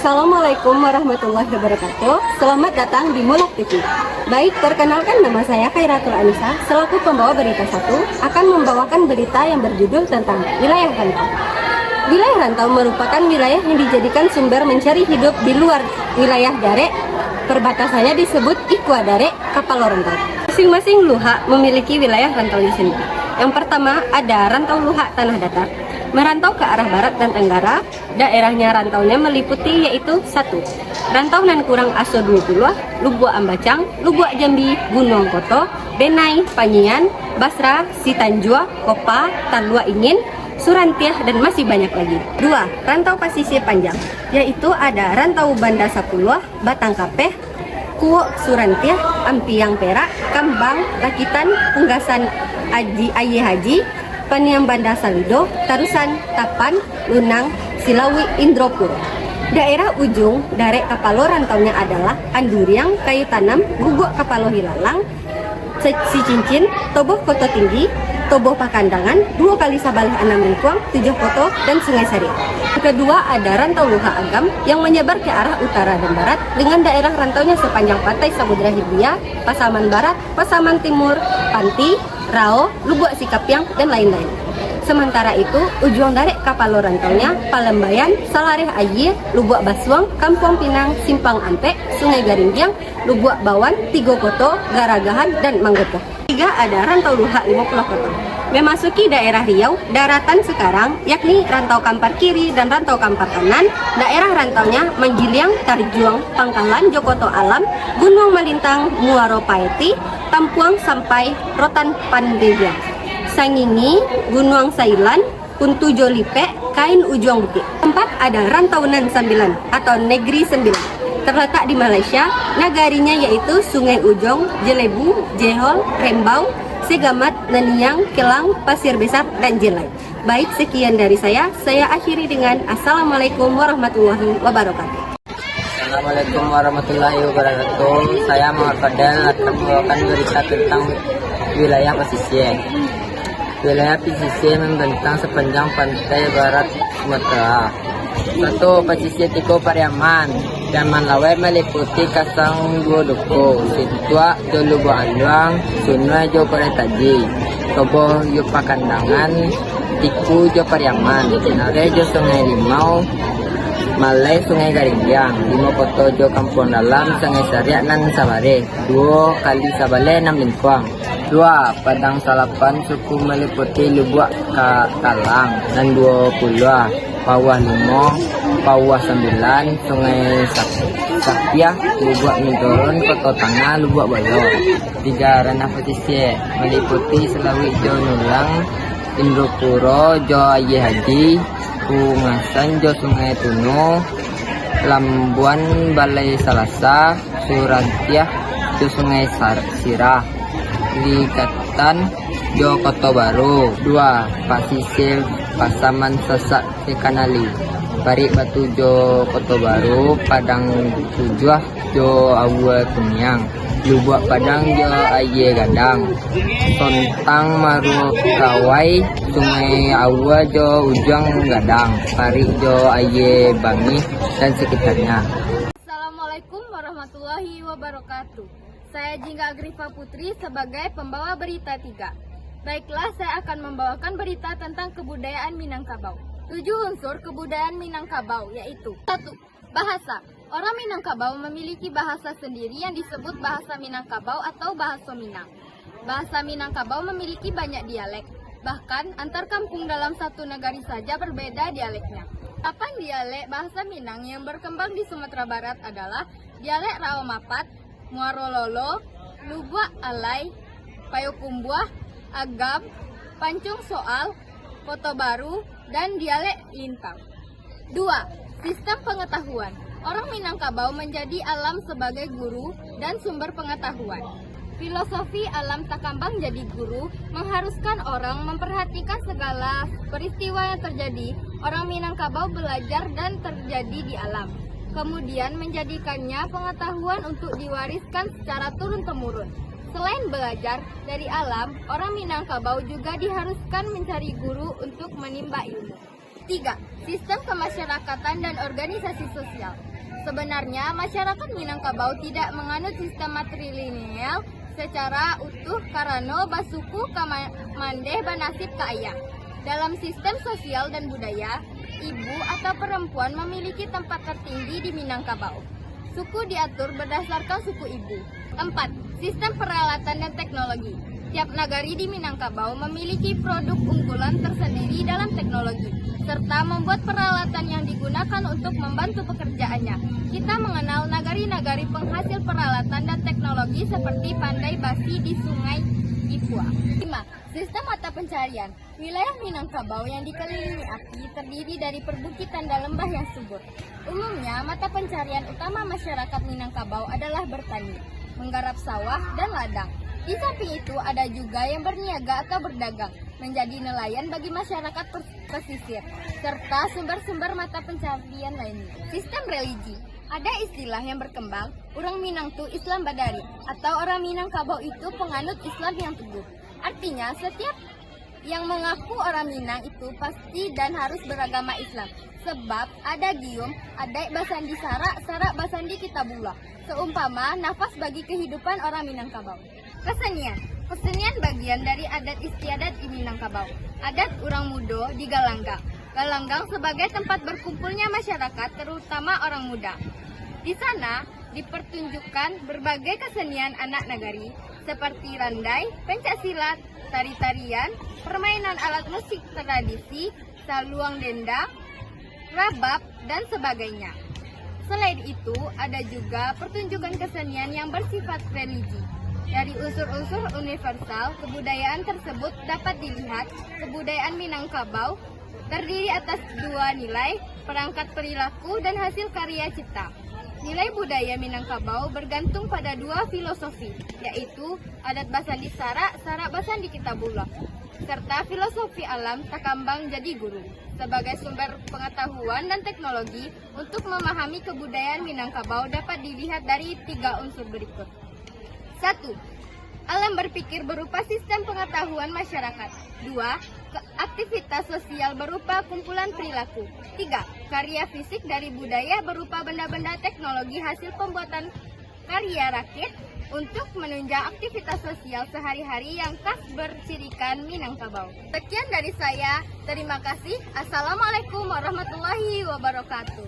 Assalamualaikum warahmatullahi wabarakatuh. Selamat datang di Mulak TV. Baik, perkenalkan nama saya Khairatul Anisa, selaku pembawa berita 1, akan membawakan berita yang berjudul tentang wilayah rantau. Wilayah rantau merupakan wilayah yang dijadikan sumber mencari hidup di luar wilayah Dare. Perbatasannya disebut Ikwa Dare, Kapal Rantau. Masing-masing luha memiliki wilayah rantaunya sendiri. Yang pertama ada rantau luha tanah datar. Merantau ke arah barat dan tenggara, daerahnya rantaunya meliputi yaitu 1. Rantau nan kurang aso 20, Lubua Ambacang, Lubua Jambi, Gunung Koto, Benai, Panyian, Basra, Sitanjua, Kopa, Talua Ingin, Surantiah, dan masih banyak lagi. 2. Rantau pasisir panjang, yaitu ada rantau Banda Sapuluh, Batang Kapeh, Kuo Surantiah, Ampiang Perak, Kambang, Rakitan, Punggasan Aye Haji, Paniam Banda Salido, Tarusan, Tapan, Lunang, Silawi, Indropuro. Daerah ujung Dare Kapalo rantaunya adalah Anduriang, Kayu Tanam, Guguk Kapalo Hilalang, Cincin, Toboh Koto Tinggi, Toboh Pakandangan, 2 kali Sabaleh Anam Lingkuang, 7 Koto, dan Sungai Sari. Kedua ada rantau Luha Agam yang menyebar ke arah utara dan barat dengan daerah rantaunya sepanjang pantai Samudra Hindia, Pasaman Barat, Pasaman Timur, Panti, Rao, Lubuk Sikapiang, dan lain-lain. Sementara itu, ujung Dare Kapalo rantaunya Palembayan, Salareh Aye, Lubuk Baswang, Kampung Pinang, Simpang Ampek, Sungai Garinggiang, Lubuk Bawan, Tigo Koto, Garagahan, dan Manggoto. 3 ada rantau Luha 50 Koto. Memasuki daerah Riau, daratan sekarang, yakni rantau Kampar Kiri dan rantau Kampar Kanan, daerah rantaunya Manggiliang, Tarjuang, Pangkalan, Jokoto Alam, Gunung Malintang, Muaro Paeti, Tampuang sampai Rotan Pandeglang, Sangingi, Gunung Sailan, Kuntu Jolipe, Kain Ujuang Bukit. 4 ada rantau Nan 9 atau Negeri 9. Terletak di Malaysia, nagarinya yaitu Sungai Ujong, Jelebu, Jehol, Rembau, Segamat, Naniang, Kelang, Pasir Besar, dan Jelai. Baik, sekian dari saya akhiri dengan Assalamualaikum warahmatullahi wabarakatuh. Assalamualaikum warahmatullahi wabarakatuh. Saya Muhammad Fadel akan membawakan berita tentang wilayah pesisir. Wilayah pesisir membentang sepanjang pantai barat Sumatera. 1. Pesisir Tiko Pariaman. Zaman Lawe meliputi Kasang Dua Duku, Situa Jo Lubu Anjuang, Sungai Jo Paretaji, Toboh Jo Pakandangan, Tiku Jo Pariaman, Nare Jo Sungai Limau, Malai Sungai Garinggiang, 5 Koto Jo Kampung Dalam, Sungai Sariak nan Sabare, 2 kali Sabale 6 Lingkuang. 2. Padang Salapan suku meliputi Lubuk Kalang dan 20, Pawah 5, Pawah 9, Sungai Sapiah, Lubuk Midoron, Koto Tangah, Lubuk Bayo. 3. Ranah pesisir meliputi Selawi Jo Nulang, Indropuro Jo Aye Haji, Pungasan Jo Sungai Tunu, Lambuan Balai Salasa, Surantiah Jo Sungai Sirah, Likatan Jo Koto Baru. 2. Pasisir Pasaman Sasak Sekanali, Parik Batu Jo Koto Baru, Padang Tujuh Jo Awa Kunyang, Lubuk Padang Jo Aye Gadang, Sontang Maru Kawai, Sungai Awa Jo Ujang Gadang, Parik Jo Aye Bangi, dan sekitarnya. Assalamualaikum warahmatullahi wabarakatuh. Saya Jingga Agrifa Putri sebagai pembawa berita 3. Baiklah, saya akan membawakan berita tentang kebudayaan Minangkabau. 7 unsur kebudayaan Minangkabau yaitu 1. Bahasa. Orang Minangkabau memiliki bahasa sendiri yang disebut bahasa Minangkabau atau bahasa Minang. Bahasa Minangkabau memiliki banyak dialek. Bahkan antar kampung dalam satu negari saja berbeda dialeknya. 8 dialek bahasa Minang yang berkembang di Sumatera Barat adalah dialek Raomapat, Muaro Lolo, Lubuk Alai, Payokumbuah, Agam, Pancung Soal, Koto Baru, dan dialek Lintang. 2. Sistem pengetahuan. Orang Minangkabau menjadi alam sebagai guru dan sumber pengetahuan. Filosofi alam takambang jadi guru mengharuskan orang memperhatikan segala peristiwa yang terjadi. Orang Minangkabau belajar dan terjadi di alam. Kemudian menjadikannya pengetahuan untuk diwariskan secara turun-temurun. Selain belajar dari alam, orang Minangkabau juga diharuskan mencari guru untuk menimba ilmu. 3. Sistem kemasyarakatan dan organisasi sosial. Sebenarnya, masyarakat Minangkabau tidak menganut sistem matrilineal secara utuh karena basuku kamandeh banasib ka ayah. Dalam sistem sosial dan budaya, ibu atau perempuan memiliki tempat tertinggi di Minangkabau. Suku diatur berdasarkan suku ibu. 4. Sistem peralatan dan teknologi. Tiap nagari di Minangkabau memiliki produk unggulan tersendiri dalam teknologi, serta membuat peralatan yang digunakan untuk membantu pekerjaannya. Kita mengenal nagari-nagari penghasil peralatan dan teknologi seperti Pandai Basi di Sungai Ipua. 5. Sistem mata pencarian. Wilayah Minangkabau yang dikelilingi api terdiri dari perbukitan dan lembah yang subur. Umumnya, mata pencarian utama masyarakat Minangkabau adalah bertani, menggarap sawah, dan ladang. Di samping itu, ada juga yang berniaga atau berdagang, menjadi nelayan bagi masyarakat pesisir, serta sumber-sumber mata pencarian lainnya. Sistem religi. Ada istilah yang berkembang, orang Minang tu Islam Badari, atau orang Minangkabau itu penganut Islam yang teguh. Artinya, setiap yang mengaku orang Minang itu pasti dan harus beragama Islam. Sebab ada gium, ada basandi sarak basandi kitabullah. Seumpama nafas bagi kehidupan orang Minangkabau. Kesenian. Kesenian bagian dari adat istiadat di Minangkabau. Adat urang mudo di Galanggang. Galanggang sebagai tempat berkumpulnya masyarakat, terutama orang muda. Di sana dipertunjukkan berbagai kesenian anak nagari seperti randai, pencaksilat, tari-tarian, permainan alat musik tradisi, saluang dendang, rabab, dan sebagainya. Selain itu, ada juga pertunjukan kesenian yang bersifat religi. Dari unsur-unsur universal, kebudayaan tersebut dapat dilihat kebudayaan Minangkabau terdiri atas 2 nilai, perangkat perilaku dan hasil karya cipta. Nilai budaya Minangkabau bergantung pada 2 filosofi, yaitu adat basandi sarak basandi kitabullah, serta filosofi alam takambang jadi guru, sebagai sumber pengetahuan dan teknologi. Untuk memahami kebudayaan Minangkabau dapat dilihat dari 3 unsur berikut. 1. Alam berpikir berupa sistem pengetahuan masyarakat. 2. Aktivitas sosial berupa kumpulan perilaku. 3. Karya fisik dari budaya berupa benda-benda teknologi hasil pembuatan karya rakit untuk menunjang aktivitas sosial sehari-hari yang khas bercirikan Minangkabau. Sekian dari saya. Terima kasih. Assalamualaikum warahmatullahi wabarakatuh.